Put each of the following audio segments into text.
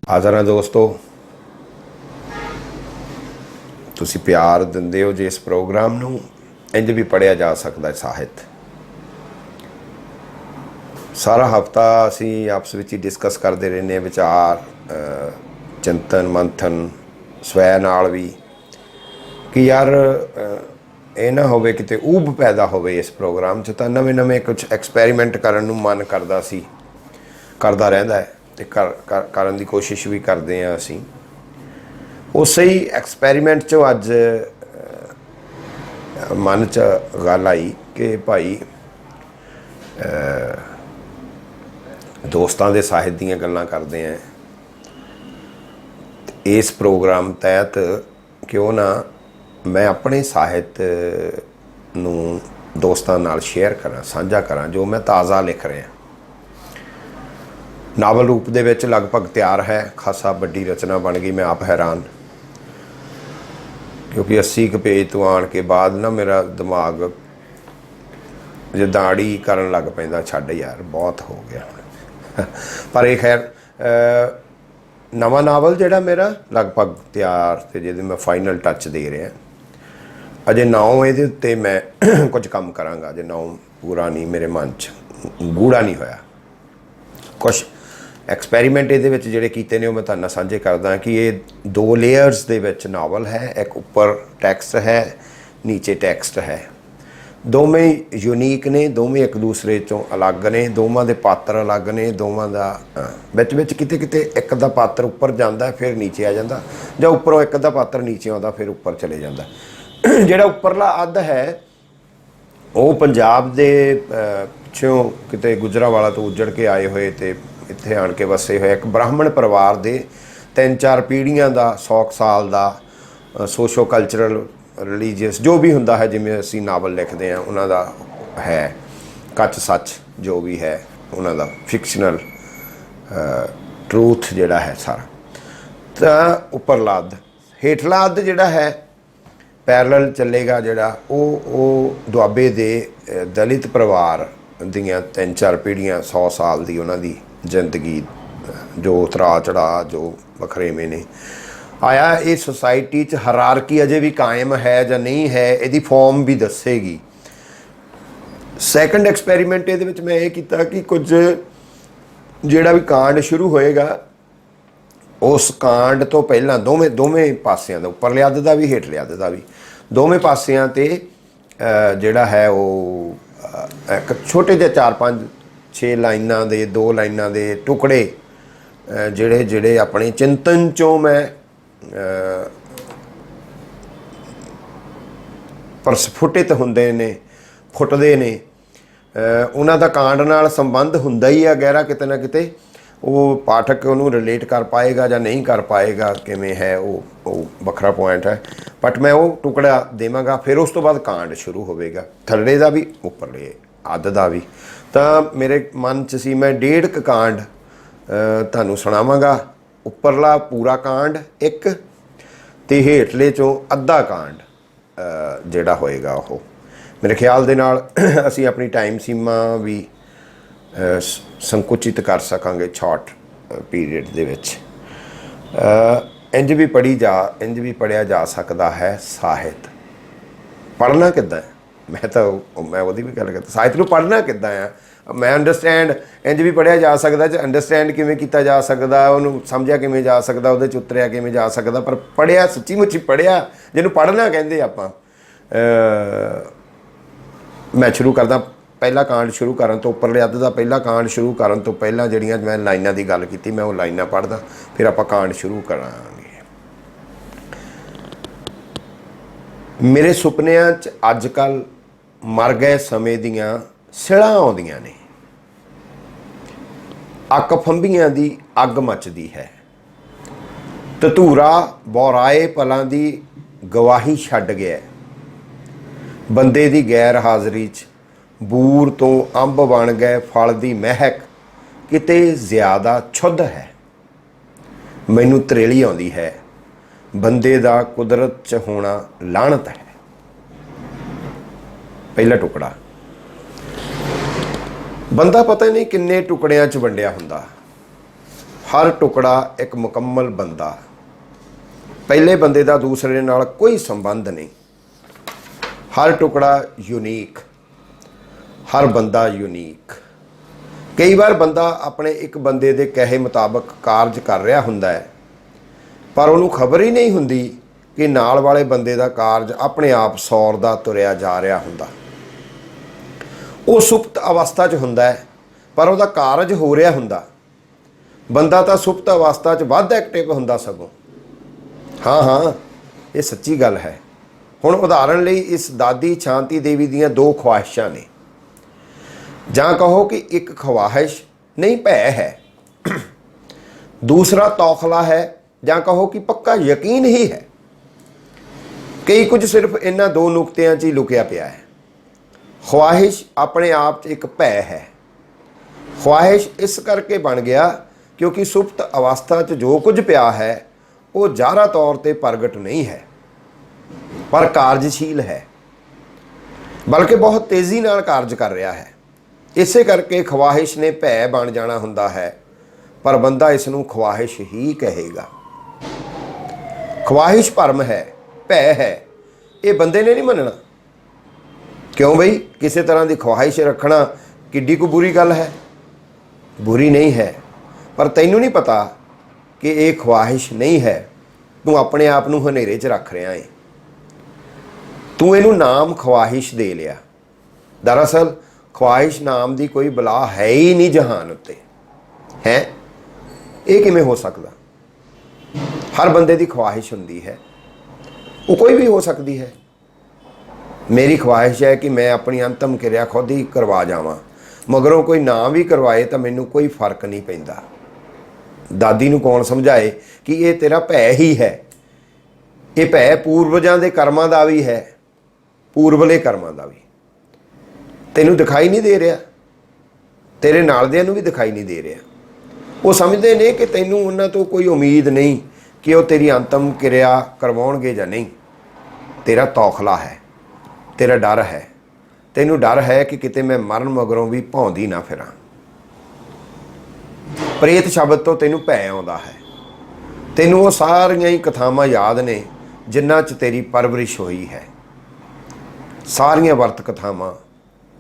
ਹਾਜ਼ਰ ਹਾਂ ਦੋਸਤੋ, ਤੁਸੀਂ ਪਿਆਰ ਦਿੰਦੇ ਹੋ ਜੇ ਇਸ ਪ੍ਰੋਗਰਾਮ ਨੂੰ। ਇੰਝ ਵੀ ਪੜ੍ਹਿਆ ਜਾ ਸਕਦਾ ਸਾਹਿਤ। ਸਾਰਾ ਹਫਤਾ ਅਸੀਂ ਆਪਸ ਵਿੱਚ ਹੀ ਡਿਸਕਸ ਕਰਦੇ ਰਹਿੰਦੇ ਹਾਂ, ਵਿਚਾਰ, ਚਿੰਤਨ ਮੰਥਨ, ਸਵੈ ਨਾਲ ਵੀ, ਕਿ ਯਾਰ ਇਹ ਨਾ ਹੋਵੇ ਕਿਤੇ ਊਬ ਪੈਦਾ ਹੋਵੇ ਇਸ ਪ੍ਰੋਗਰਾਮ 'ਚ। ਤਾਂ ਨਵੇਂ ਨਵੇਂ ਕੁਛ ਐਕਸਪੈਰੀਮੈਂਟ ਕਰਨ ਨੂੰ ਮਨ ਕਰਦਾ ਸੀ, ਕਰਦਾ ਰਹਿੰਦਾ ਹੈ, ਅਤੇ ਕਰਨ ਦੀ ਕੋਸ਼ਿਸ਼ ਵੀ ਕਰਦੇ ਹਾਂ ਅਸੀਂ। ਉਸੇ ਹੀ ਐਕਸਪੈਰੀਮੈਂਟ 'ਚੋਂ ਅੱਜ ਮਨ 'ਚ ਗੱਲ ਆਈ ਕਿ ਭਾਈ ਦੋਸਤਾਂ ਦੇ ਸਾਹਿਤ ਦੀਆਂ ਗੱਲਾਂ ਕਰਦੇ ਹਾਂ, ਇਸ ਪ੍ਰੋਗਰਾਮ ਤਹਿਤ ਕਿਉਂ ਨਾ ਮੈਂ ਆਪਣੇ ਸਾਹਿਤ ਨੂੰ ਦੋਸਤਾਂ ਨਾਲ ਸ਼ੇਅਰ ਕਰਾਂ, ਸਾਂਝਾ ਕਰਾਂ, ਜੋ ਮੈਂ ਤਾਜ਼ਾ ਲਿਖ ਰਿਹਾ। ਨਾਵਲ ਰੂਪ ਦੇ ਵਿੱਚ ਲਗਭਗ ਤਿਆਰ ਹੈ, ਖਾਸਾ ਵੱਡੀ ਰਚਨਾ ਬਣ ਗਈ। ਮੈਂ ਆਪ ਹੈਰਾਨ, ਕਿਉਂਕਿ 80 ਕੁ ਪੇਜ ਤੋਂ ਆਣ ਕੇ ਬਾਅਦ ਨਾ ਮੇਰਾ ਦਿਮਾਗ ਜਿੱਦਾਂ ਆੜੀ ਕਰਨ ਲੱਗ ਪੈਂਦਾ, ਛੱਡ ਯਾਰ ਬਹੁਤ ਹੋ ਗਿਆ। ਪਰ ਇਹ ਖੈਰ ਨਵਾਂ ਨਾਵਲ ਜਿਹੜਾ ਮੇਰਾ ਲਗਭਗ ਤਿਆਰ, ਅਤੇ ਜਿਹਦੇ ਮੈਂ ਫਾਈਨਲ ਟੱਚ ਦੇ ਰਿਹਾ। ਅਜੇ ਨਾਮ ਇਹਦੇ ਉੱਤੇ ਮੈਂ ਕੁਝ ਕੰਮ ਕਰਾਂਗਾ। ਅਜੇ ਨਾਮ ਪੂਰਾ ਨਹੀਂ, ਮੇਰੇ ਮਨ 'ਚ ਗੂੜਾ ਨਹੀਂ ਹੋਇਆ। ਕੁਛ ਐਕਸਪੈਰੀਮੈਂਟ ਇਹਦੇ ਵਿੱਚ ਜਿਹੜੇ ਕੀਤੇ ਨੇ ਉਹ ਮੈਂ ਤੁਹਾਡੇ ਨਾਲ ਸਾਂਝੇ ਕਰਦਾ ਕਿ ਇਹ 2 ਲੇਅਰਸ ਦੇ ਵਿੱਚ ਨਾਵਲ ਹੈ। ਇੱਕ ਉੱਪਰ ਟੈਕਸਟ ਹੈ, ਨੀਚੇ ਟੈਕਸਟ ਹੈ। ਦੋਵੇਂ ਯੂਨੀਕ ਨੇ, ਦੋਵੇਂ ਇੱਕ ਦੂਸਰੇ 'ਚੋਂ ਅਲੱਗ ਨੇ, ਦੋਵਾਂ ਦੇ ਪਾਤਰ ਅਲੱਗ ਨੇ, ਦੋਵਾਂ ਦਾ ਵਿੱਚ ਵਿੱਚ ਕਿਤੇ ਕਿਤੇ ਇੱਕ ਦਾ ਪਾਤਰ ਉੱਪਰ ਜਾਂਦਾ ਫਿਰ ਨੀਚੇ ਆ ਜਾਂਦਾ, ਜਾਂ ਉੱਪਰੋਂ ਇੱਕ ਦਾ ਪਾਤਰ ਨੀਚੇ ਆਉਂਦਾ ਫਿਰ ਉੱਪਰ ਚਲੇ ਜਾਂਦਾ। ਜਿਹੜਾ ਉੱਪਰਲਾ ਅੱਧ ਹੈ ਉਹ ਪੰਜਾਬ ਦੇ ਪਿੱਛੋਂ ਕਿਤੇ ਗੁਜਰਾਂਵਾਲਾ ਤੋਂ ਉੱਜੜ ਕੇ ਆਏ ਹੋਏ ਅਤੇ ਇੱਥੇ ਆਣ ਕੇ ਵਸੇ ਹੋਏ ਇੱਕ ਬ੍ਰਾਹਮਣ ਪਰਿਵਾਰ ਦੇ 3-4 ਪੀੜ੍ਹੀਆਂ ਦਾ, 100 ਸਾਲ ਦਾ ਸੋਸ਼ੋ ਕਲਚਰਲ, ਰਿਲੀਜੀਅਸ, ਜੋ ਵੀ ਹੁੰਦਾ ਹੈ, ਜਿਵੇਂ ਅਸੀਂ ਨਾਵਲ ਲਿਖਦੇ ਹਾਂ ਉਹਨਾਂ ਦਾ ਹੈ। ਕੱਚ ਸੱਚ ਜੋ ਵੀ ਹੈ ਉਹਨਾਂ ਦਾ ਫਿਕਸ਼ਨਲ ਟਰੂਥ ਜਿਹੜਾ ਹੈ ਸਾਰਾ। ਤਾਂ ਉੱਪਰਲਾ ਅੱਧ, ਹੇਠਲਾ ਅੱਧ ਜਿਹੜਾ ਹੈ ਪੈਰਲਲ ਚੱਲੇਗਾ, ਜਿਹੜਾ ਉਹ ਦੁਆਬੇ ਦੇ ਦਲਿਤ ਪਰਿਵਾਰ ਦੀਆਂ 3-4 ਪੀੜ੍ਹੀਆਂ, 100 ਸਾਲ ਦੀ ਉਹਨਾਂ ਦੀ ਜ਼ਿੰਦਗੀ, ਜੋ ਉਤਰਾ ਚੜ੍ਹਾਅ, ਜੋ ਵਖਰੇਵੇਂ ਨੇ ਆਇਆ। ਇਹ ਸੁਸਾਇਟੀ 'ਚ ਹਾਇਰਾਰਕੀ ਅਜੇ ਵੀ ਕਾਇਮ ਹੈ ਜਾਂ ਨਹੀਂ ਹੈ, ਇਹਦੀ ਫੋਰਮ ਵੀ ਦੱਸੇਗੀ। ਸੈਕੰਡ ਐਕਸਪੈਰੀਮੈਂਟ ਇਹਦੇ ਵਿੱਚ ਮੈਂ ਇਹ ਕੀਤਾ ਕਿ ਕੁਝ ਜਿਹੜਾ ਵੀ ਕਾਂਡ ਸ਼ੁਰੂ ਹੋਏਗਾ, ਉਸ ਕਾਂਡ ਤੋਂ ਪਹਿਲਾਂ ਦੋਵੇਂ ਪਾਸਿਆਂ ਦਾ, ਉੱਪਰਲੇ ਅੱਧ ਦਾ ਵੀ ਹੇਠਲੇ ਅੱਧ ਦਾ ਵੀ, ਦੋਵੇਂ ਪਾਸਿਆਂ 'ਤੇ ਜਿਹੜਾ ਹੈ ਉਹ ਇੱਕ ਛੋਟੇ ਜਿਹੇ 4-5-6 ਲਾਈਨਾਂ ਦੇ, 2 ਲਾਈਨਾਂ ਦੇ ਟੁਕੜੇ ਜਿਹੜੇ ਆਪਣੇ ਚਿੰਤਨ 'ਚੋਂ ਮੈਂ ਪ੍ਰਸਫੁਟਿਤ ਹੁੰਦੇ ਨੇ, ਫੁੱਟਦੇ ਨੇ। ਉਹਨਾਂ ਦਾ ਕਾਂਡ ਨਾਲ ਸੰਬੰਧ ਹੁੰਦਾ ਹੀ ਆ ਗਹਿਰਾ ਕਿਤੇ ਨਾ ਕਿਤੇ। ਉਹ ਪਾਠਕ ਉਹਨੂੰ ਰਿਲੇਟ ਕਰ ਪਾਏਗਾ ਜਾਂ ਨਹੀਂ ਕਰ ਪਾਏਗਾ, ਕਿਵੇਂ ਹੈ ਉਹ ਵੱਖਰਾ ਪੁਆਇੰਟ ਹੈ। ਬਟ ਮੈਂ ਉਹ ਟੁਕੜਾ ਦੇਵਾਂਗਾ, ਫਿਰ ਉਸ ਤੋਂ ਬਾਅਦ ਕਾਂਡ ਸ਼ੁਰੂ ਹੋਵੇਗਾ, ਥੱਲੇ ਦਾ ਵੀ ਉੱਪਰਲੇ ਅੱਧ ਦਾ ਵੀ। ਤਾਂ ਮੇਰੇ ਮਨ 'ਚ ਸੀ ਮੈਂ 1.5 ਕਾਂਡ ਤੁਹਾਨੂੰ ਸੁਣਾਵਾਂਗਾ। ਉੱਪਰਲਾ ਪੂਰਾ ਕਾਂਡ ਇੱਕ, ਅਤੇ ਹੇਠਲੇ 'ਚੋਂ ਅੱਧਾ ਕਾਂਡ ਜਿਹੜਾ ਹੋਏਗਾ ਉਹ ਮੇਰੇ ਖਿਆਲ ਦੇ ਨਾਲ ਅਸੀਂ ਆਪਣੀ ਟਾਈਮ ਸੀਮਾ ਵੀ ਸੰਕੁਚਿਤ ਕਰ ਸਕਾਂਗੇ ਸ਼ਾਰਟ ਪੀਰੀਅਡ ਦੇ ਵਿੱਚ। ਇੰਝ ਵੀ ਪੜ੍ਹਿਆ ਜਾ ਸਕਦਾ ਹੈ ਸਾਹਿਤ। ਪੜ੍ਹਨਾ ਕਿੱਦਾਂ ਹੈ? ਮੈਂ ਉਹਦੀ ਵੀ ਗੱਲ ਕਰਦਾ, ਸਾਹਿਤ ਨੂੰ ਪੜ੍ਹਨਾ ਕਿੱਦਾਂ ਆ। ਮੈਂ ਅੰਡਰਸਟੈਂਡ, ਇੰਝ ਵੀ ਪੜ੍ਹਿਆ ਜਾ ਸਕਦਾ, ਅੰਡਰਸਟੈਂਡ ਕਿਵੇਂ ਕੀਤਾ ਜਾ ਸਕਦਾ, ਉਹਨੂੰ ਸਮਝਿਆ ਕਿਵੇਂ ਜਾ ਸਕਦਾ, ਉਹਦੇ 'ਚ ਉਤਰਿਆ ਕਿਵੇਂ ਜਾ ਸਕਦਾ। ਪਰ ਪੜ੍ਹਿਆ, ਸੱਚੀ ਮੁੱਚੀ ਪੜ੍ਹਿਆ, ਜਿਹਨੂੰ ਪੜ੍ਹਨਾ ਕਹਿੰਦੇ ਆਪਾਂ। ਮੈਂ ਸ਼ੁਰੂ ਕਰਦਾ ਪਹਿਲਾ ਕਾਂਡ ਸ਼ੁਰੂ ਕਰਨ ਤੋਂ, ਉੱਪਰਲੇ ਅੱਧ ਦਾ ਪਹਿਲਾ ਕਾਂਡ ਸ਼ੁਰੂ ਕਰਨ ਤੋਂ ਪਹਿਲਾਂ ਜਿਹੜੀਆਂ ਮੈਂ ਲਾਈਨਾਂ ਦੀ ਗੱਲ ਕੀਤੀ, ਮੈਂ ਉਹ ਲਾਈਨਾਂ ਪੜ੍ਹਦਾ, ਫਿਰ ਆਪਾਂ ਕਾਂਡ ਸ਼ੁਰੂ ਕਰਾਂਗੇ। ਮੇਰੇ ਸੁਪਨਿਆਂ 'ਚ ਅੱਜ ਕੱਲ੍ਹ ਮਰ ਗਏ ਸਮੇਂ ਦੀਆਂ ਸਿਲਾਂ ਆਉਂਦੀਆਂ ਨੇ, ਅੱਕ ਫੰਬੀਆਂ ਦੀ ਅੱਗ ਮੱਚਦੀ ਹੈ, ਧਤੂਰਾ ਬੌਰਾਏ ਪਲਾਂ ਦੀ ਗਵਾਹੀ ਛੱਡ ਗਿਆ, ਬੰਦੇ ਦੀ ਗੈਰ ਹਾਜ਼ਰੀ 'ਚ ਬੂਰ ਤੋਂ ਅੰਬ ਬਣ ਗਏ ਫਲ ਦੀ ਮਹਿਕ ਕਿਤੇ ਜ਼ਿਆਦਾ ਛੁੱਧ ਹੈ, ਮੈਨੂੰ ਤਰੇਲੀ ਆਉਂਦੀ ਹੈ, ਬੰਦੇ ਦਾ ਕੁਦਰਤ 'ਚ ਹੋਣਾ ਲਾਹਨਤ ਹੈ। ਪਹਿਲਾ ਟੁਕੜਾ। ਬੰਦਾ ਪਤਾ ਨਹੀਂ ਕਿੰਨੇ ਟੁਕੜਿਆਂ 'ਚ ਵੰਡਿਆ ਹੁੰਦਾ, हर टुकड़ा एक मुकम्मल बंदा, पहले बंदे का दूसरे नाल कोई संबंध नहीं। हर टुकड़ा यूनीक, हर बंदा यूनीक। कई बार बंदा अपने एक बंदे के कहे मुताबक कारज कर रहा हुंदा है, पर उन्होंने खबर ही नहीं हुंदी कि नाल वाले बंदे का कारज अपने आप सौरदा तुरया जा रहा हुंदा। वो सुप्त अवस्था च हुंदा है, पर उसका कारज हो रहा हुंदा। बंदा तो सुप्त अवस्था च वध एक्टिव हुंदा सगों। हाँ हाँ, ये सच्ची गल है। हुण उदाहरण लई इस दादी शांति देवी दीयां दो ख्वाहिशां ने, जां कहो कि एक ख्वाहिश नहीं भै है, दूसरा तौखला है, जां कहो कि पक्का यकीन ही है। कई कुछ सिर्फ इन्हां दो नुकतियां च ही लुकिया पिया है। ख्वाहिश अपने आप च एक भै है। ख्वाहिश इस करके बन गया क्योंकि सुप्त अवस्था च जो कुछ पिया है वो ज़ाहरा तौर पर प्रगट नहीं है, पर कार्यशील है, बल्कि बहुत तेज़ी नाल कारज कर रहा है। इसे करके ख्वाहिश ने भै बन जाना हुंदा है, पर बंदा इसनूं ख्वाहिश ही कहेगा। ख्वाहिश भरम है, भै है, ये बंदे ने नहीं मनना। क्यों बई, किसी तरह की ख्वाहिश रखना किड्डी को बुरी गल है? बुरी नहीं है, पर तैनूं नहीं पता कि ये ख्वाहिश नहीं है। तू अपने आप नूं हनेरे च रख रहा है। तू इनू नाम ख्वाहिश दे लिया। दरअसल ख्वाहिश नाम की कोई बला है ही नहीं जहान उत्ते। है ये किवें हो सकता? हर बंदे की ख्वाहिश हुंदी है, वो कोई भी हो सकती है। मेरी ख्वाहिश है कि मैं अपनी अंतम क्रिया खुद ही करवा जावां, मगरों कोई ना भी करवाए तो मैनू कोई फर्क नहीं पैंदा। दादी नूं कौन समझाए कि ये तेरा भै ही है। ये भै पूर्वजां दे कर्मां दा भी है, पूर्वले कर्मां दा भी। तैनूं दिखाई नहीं दे रहा, तेरे नाल दियां नूं भी दिखाई नहीं दे रहा। वो समझते ने कि तैनूं उन्हां तो कोई उम्मीद नहीं कि वो तेरी अंतम क्रिया करवाउणगे जां नहीं। तेरा तौखला है, तेरा डर है। तैनूं डर है कि किते मैं मरण मगरों भी भौंदी ना फिरां। प्रेत शब्द तो तैनूं भै आउंदा है। तैनूं वो सारियां ही कथावां याद ने जिन्हां च तेरी परवरिश होई है। सारियां वर्त कथावां,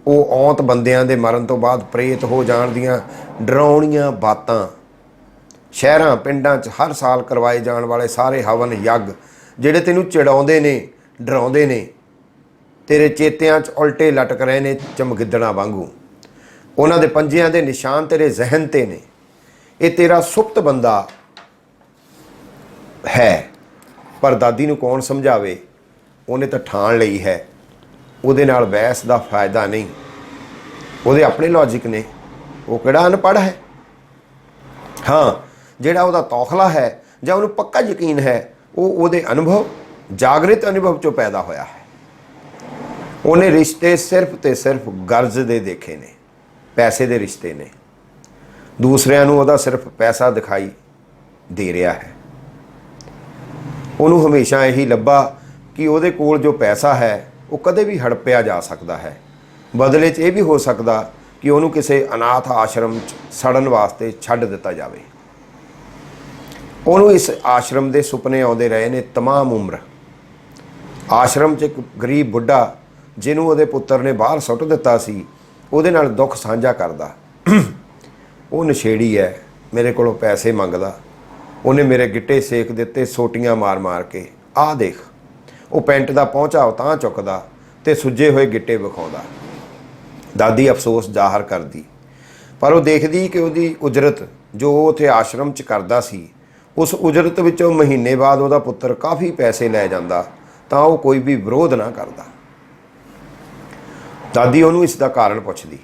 वो औंत बंदियां दे मरण तो बाद प्रेत हो जाण दियां डराउणियां बातां, शहरां पिंडां च हर साल करवाए जाण वाले सारे हवन यज्ञ जिहड़े तैनूं चिड़ाउंदे ने, डराउंदे ने, तेरे चेतियां च उल्टे लटक रहे ने चमगिद्दड़ां वांगू। उन्हां दे पंजियां दे निशान तेरे जहन ते ने। ये तेरा सुप्त बंदा है, पर दादी नूं कौन समझावे? उन्हें तो ठाण लई है। उहदे नाल बहस का फायदा नहीं। उहदे अपने लॉजिक ने, वो किहड़ा अनपढ़ है। हाँ, जिहड़ा उहदा तौखला है जां उहनूं पक्का यकीन है, वो उहदे अनुभव, जागृत अनुभव चों पैदा होया है। उन्हें रिश्ते सिर्फ तो सिर्फ गर्ज दे देखे ने, पैसे दे रिश्ते ने। दूसरिਆਂ ਨੂੰ ਉਹਦਾ सिर्फ पैसा दिखाई दे रहा है। ਉਹਨੂੰ हमेशा यही ਲੱਭਾ कि ਉਹਦੇ ਕੋਲ जो पैसा है वो कदे भी हड़पिया जा सकता है। बदले च यह भी हो सकता कि ਉਹਨੂੰ किसी अनाथ आश्रम सड़न वास्ते छड्ड दिता जाए। ਉਹਨੂੰ इस आश्रम के सुपने आते रहे ने तमाम उम्र। आश्रम च एक गरीब बुढ़ा जिन्हों ਉਹਦੇ पुत्र ने बाहर सुट दिता सी, ਉਹਦੇ नाल दुख साझा करदा। वो नशेड़ी है, मेरे को पैसे मंगदा। उन्हें मेरे गिट्टे सेक दिते सोटियां मार मार के। आ देख, वो पेंट का पहुँचा उतां चुकदा ते सुजे हुए गिट्टे विखाउंदा। दादी अफसोस जाहिर करदी, पर वो देखदी कि उसकी उजरत जो उत्थे आश्रम च करदा सी, उस उजरत विचों महीने बाद उसदा पुत्र काफ़ी पैसे लै जांदा तां वो कोई भी विरोध ना करदा। दादी उन्होंने इसका कारण पुछदी,